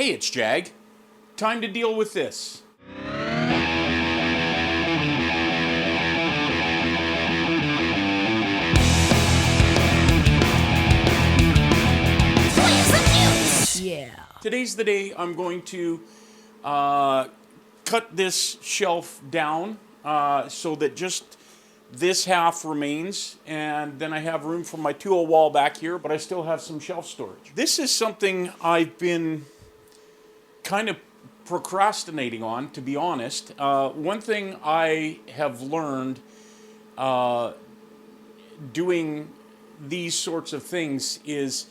Hey, it's Jag. Time to deal with this. Yeah. Today's the day I'm going to cut this shelf down so that just this half remains, and then I have room for my tool wall back here, but I still have some shelf storage. This is something I've been kind of procrastinating on, to be honest. One thing I have learned doing these sorts of things is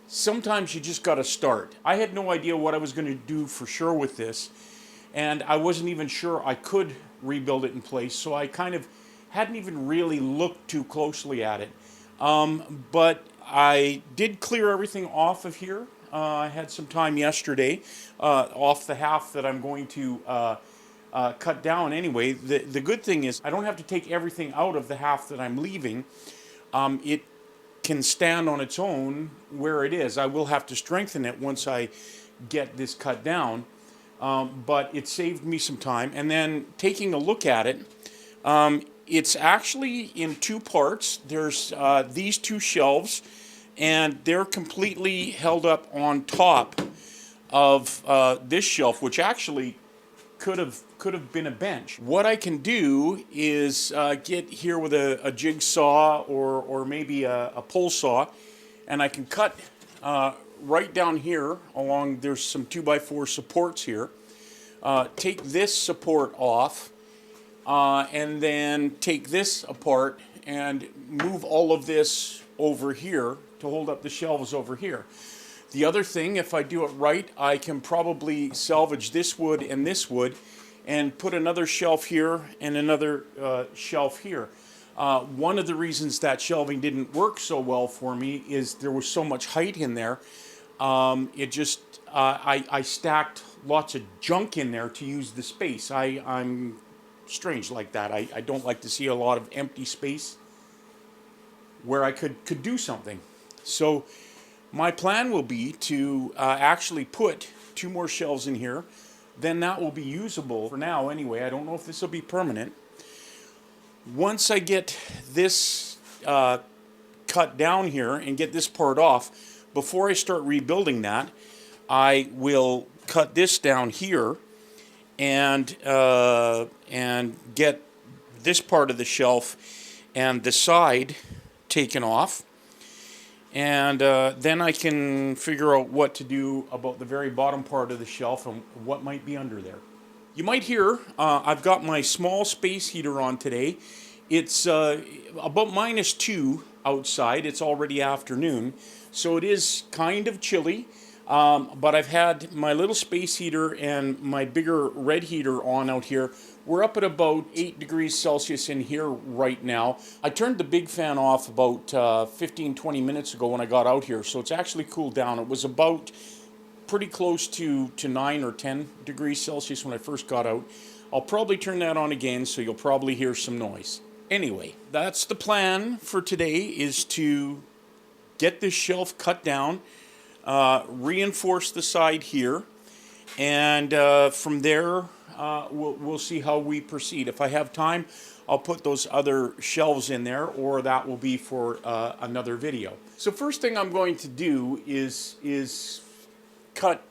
sometimes you just got to start. I had no idea what I was going to do for sure with this, and I wasn't even sure I could rebuild it in place, so I kind of hadn't even really looked too closely at it. But I did clear everything off of here. I had some time yesterday off the half that I'm going to cut down anyway. The good thing is I don't have to take everything out of the half that I'm leaving. It can stand on its own where it is. I will have to strengthen it once I get this cut down, but it saved me some time. And then taking a look at it, it's actually in two parts. There's these two shelves, and they're completely held up on top of this shelf, which actually could have been a bench. What I can do is get here with a jigsaw or maybe a pole saw, and I can cut right down here along. There's some 2x4 supports here. Take this support off, and then take this apart and move all of this over here to hold up the shelves over here. The other thing, if I do it right, I can probably salvage this wood and put another shelf here and another shelf here. One of the reasons that shelving didn't work so well for me is there was so much height in there. I stacked lots of junk in there to use the space. I'm strange like that. I don't like to see a lot of empty space where I could do something. So my plan will be to actually put two more shelves in here. Then that will be usable for now anyway. I don't know if this will be permanent. Once I get this cut down here and get this part off, before I start rebuilding that, I will cut this down here and get this part of the shelf and the side taken off. And then I can figure out what to do about the very bottom part of the shelf and what might be under there. You might hear I've got my small space heater on today. It's about -2 outside. It's already afternoon, so it is kind of chilly. But I've had my little space heater and my bigger red heater on out here. We're up at about 8 degrees Celsius in here right now. I turned the big fan off about 15-20 minutes ago when I got out here, so it's actually cooled down. It was about pretty close to 9 or 10 degrees Celsius when I first got out. I'll probably turn that on again, so you'll probably hear some noise. Anyway, that's the plan for today, is to get this shelf cut down, reinforce the side here, and from there we'll see how we proceed. If I have time, I'll put those other shelves in there, or that will be for another video. So first thing I'm going to do is cut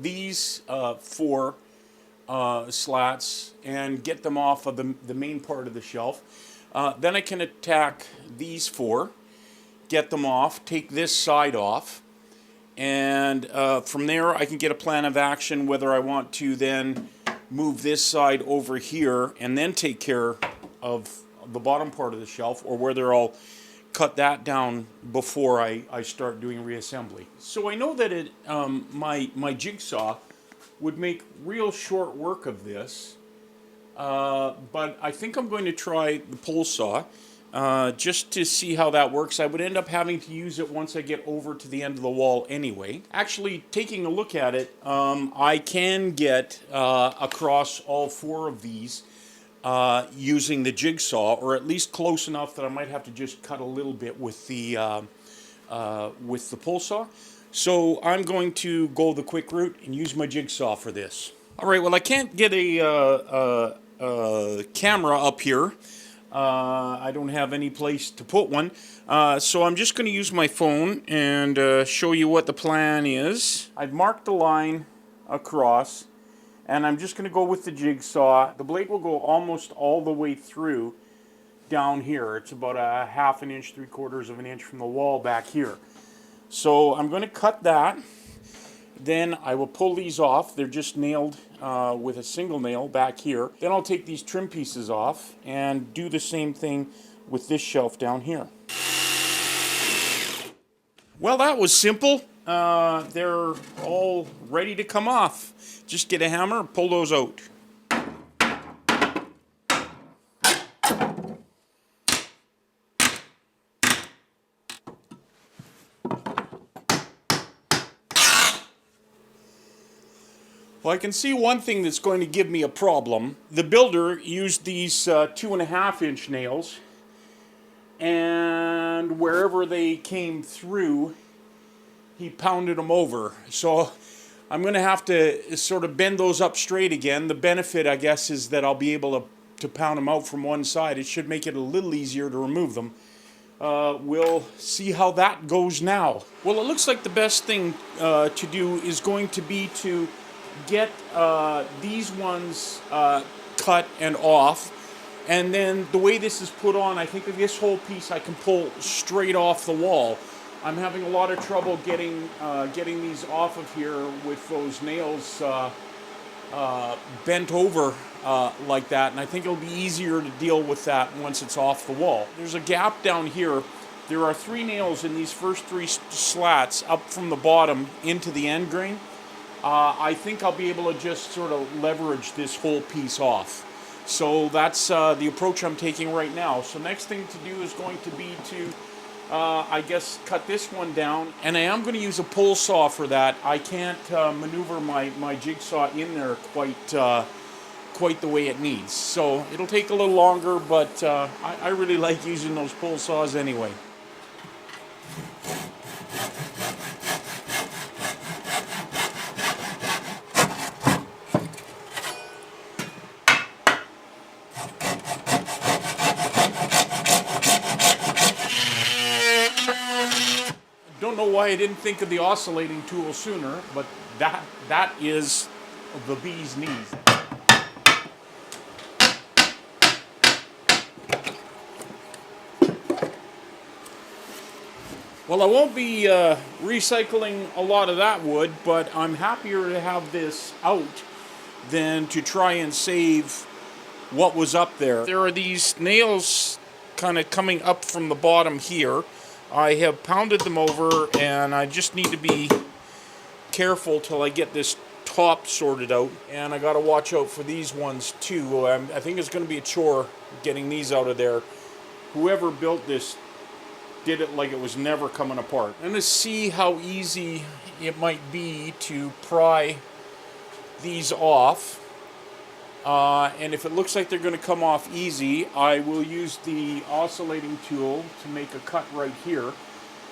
these 4 slats and get them off of the main part of the shelf. Then I can attack these 4, get them off, take this side off, and from there I can get a plan of action whether I want to then move this side over here and then take care of the bottom part of the shelf, or whether I'll cut that down before I start doing reassembly. So I know that my jigsaw would make real short work of this, but I think I'm going to try the pole saw just to see how that works. I would end up having to use it once I get over to the end of the wall anyway. Actually, taking a look at it, I can get across all 4 of these using the jigsaw, or at least close enough that I might have to just cut a little bit with the pole saw. So I'm going to go the quick route and use my jigsaw for this. All right, well, I can't get a camera up here. I don't have any place to put one. So I'm just going to use my phone and show you what the plan is. I've marked the line across, and I'm just going to go with the jigsaw. The blade will go almost all the way through down here. It's about a 1/2 inch, 3/4 of an inch from the wall back here. So I'm going to cut that. Then I will pull these off. They're just nailed with a single nail back here. Then I'll take these trim pieces off and do the same thing with this shelf down here. Well, that was simple. They're all ready to come off. Just get a hammer and pull those out. Well, I can see one thing that's going to give me a problem. The builder used these 2.5 inch nails, and wherever they came through, he pounded them over. So I'm going to have to sort of bend those up straight again. The benefit, I guess, is that I'll be able to pound them out from one side. It should make it a little easier to remove them. We'll see how that goes now. Well, it looks like the best thing to do is going to be to get these ones cut and off, and then the way this is put on, I think this whole piece I can pull straight off the wall. I'm having a lot of trouble getting these off of here with those nails bent over like that, and I think it'll be easier to deal with that once it's off the wall. There's a gap down here. There are 3 nails in these first 3 slats up from the bottom into the end grain. I think I'll be able to just sort of leverage this whole piece off. So that's the approach I'm taking right now. So next thing to do is going to be to, I guess, cut this one down. And I am going to use a pull saw for that. I can't maneuver my jigsaw in there quite the way it needs. So it'll take a little longer, but I really like using those pull saws anyway. Don't know why I didn't think of the oscillating tool sooner, but that is the bee's knees. Well, I won't be recycling a lot of that wood, but I'm happier to have this out than to try and save what was up there. There are these nails kind of coming up from the bottom here. I have pounded them over, and I just need to be careful till I get this top sorted out. And I got to watch out for these ones too. I think it's going to be a chore getting these out of there. Whoever built this did it like it was never coming apart. I'm going to see how easy it might be to pry these off. And if it looks like they're going to come off easy, I will use the oscillating tool to make a cut right here.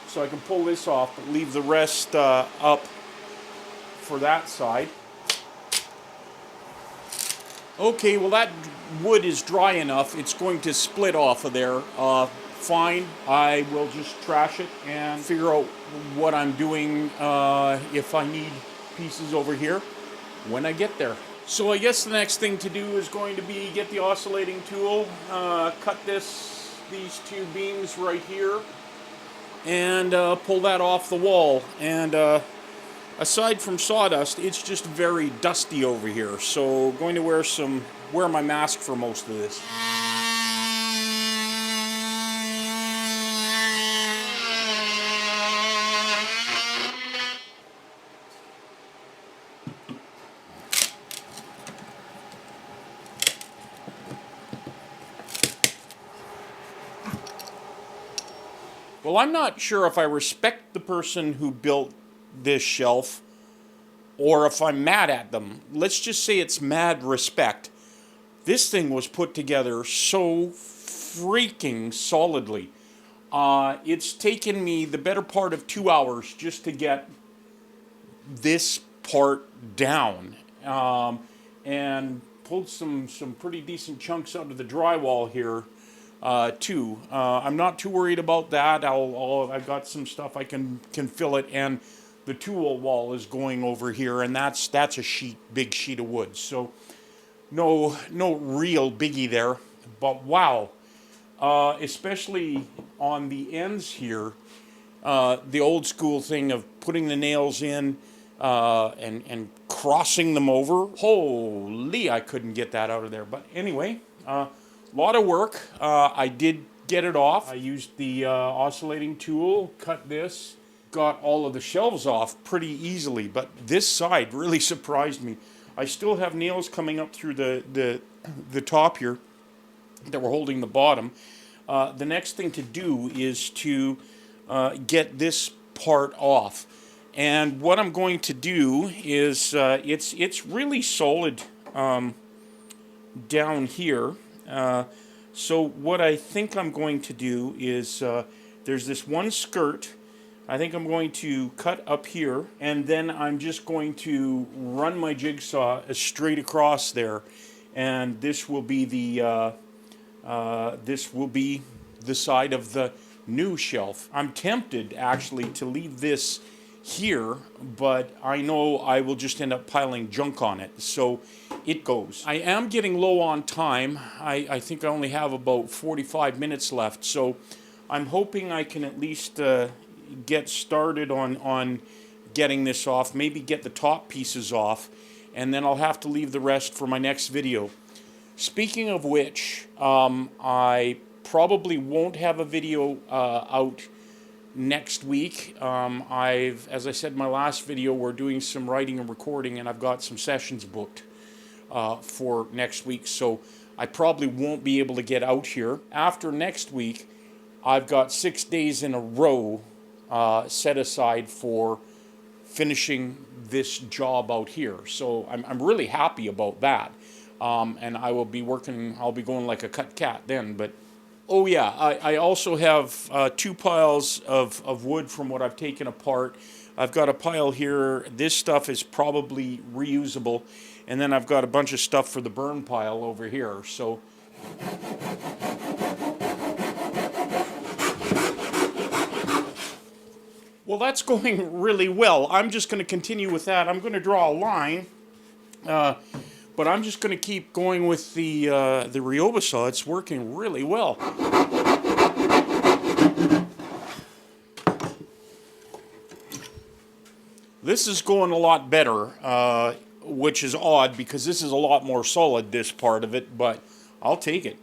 So I can pull this off, but leave the rest up for that side. Okay, well that wood is dry enough. It's going to split off of there. Fine, I will just trash it and figure out what I'm doing if I need pieces over here when I get there. So I guess the next thing to do is going to be get the oscillating tool, cut these 2 beams right here, and pull that off the wall. And aside from sawdust, it's just very dusty over here. So I'm going to wear my mask for most of this. Well, I'm not sure if I respect the person who built this shelf or if I'm mad at them. Let's just say it's mad respect. This thing was put together so freaking solidly. It's taken me the better part of 2 hours just to get this part down, and pulled some pretty decent chunks out of the drywall here too. I'm not too worried about that. I've got some stuff I can fill it, and the tool wall is going over here, and that's a big sheet of wood. So no real biggie there. But wow, especially on the ends here, the old school thing of putting the nails in and crossing them over. Holy, I couldn't get that out of there. But anyway, lot of work. I did get it off. I used the oscillating tool, cut this, got all of the shelves off pretty easily, but this side really surprised me. I still have nails coming up through the top here that were holding the bottom. The next thing to do is to get this part off. And what I'm going to do is, it's really solid down here. So what I think I'm going to do is, there's this one skirt. I think I'm going to cut up here, and then I'm just going to run my jigsaw straight across there, and this will be the side of the new shelf. I'm tempted actually to leave this here, but I know I will just end up piling junk on it, so it goes. I am getting low on time. I think I only have about 45 minutes left, so I'm hoping I can at least get started on getting this off, maybe get the top pieces off, and then I'll have to leave the rest for my next video. Speaking of which, I probably won't have a video out next week. As I said in my last video, we're doing some writing and recording, and I've got some sessions booked for next week, so I probably won't be able to get out here. After next week, I've got 6 days in a row set aside for finishing this job out here, so I'm really happy about that. And I'll be going like a cut cat then. But oh yeah, I also have 2 piles of wood from what I've taken apart. I've got a pile here. This stuff is probably reusable, and then I've got a bunch of stuff for the burn pile over here. So well, that's going really well. I'm just going to continue with that. I'm going to draw a line, but I'm just going to keep going with the Ryoba saw. It's working really well. This is going a lot better, which is odd because this is a lot more solid, this part of it, but I'll take it.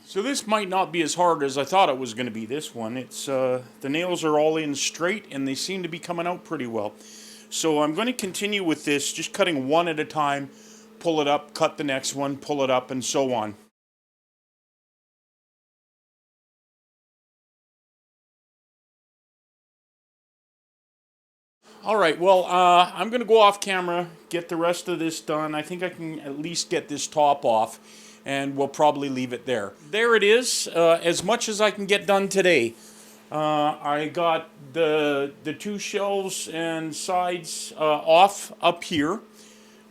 So this might not be as hard as I thought it was going to be, this one. It's the nails are all in straight, and they seem to be coming out pretty well. So I'm going to continue with this, just cutting one at a time, pull it up, cut the next one, pull it up, and so on. Alright, well, I'm going to go off camera, get the rest of this done. I think I can at least get this top off, and we'll probably leave it there. There it is, as much as I can get done today. I got the 2 shelves and sides off up here,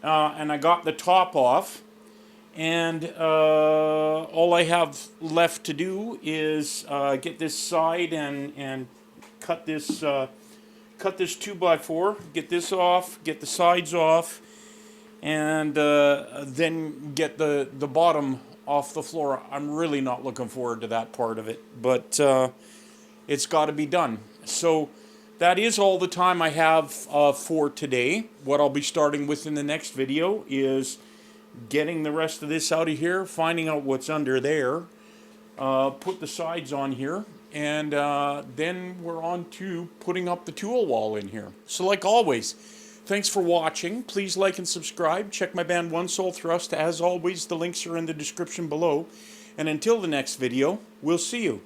and I got the top off, and all I have left to do is get this side and cut this 2x4, get this off, get the sides off, and then get the bottom off the floor. I'm really not looking forward to that part of it, but it's got to be done. So that is all the time I have for today. What I'll be starting with in the next video is getting the rest of this out of here, finding out what's under there, put the sides on here, and then we're on to putting up the tool wall in here. So like always, thanks for watching. Please like and subscribe. Check my band One Soul Thrust. As always, the links are in the description below. And until the next video, we'll see you.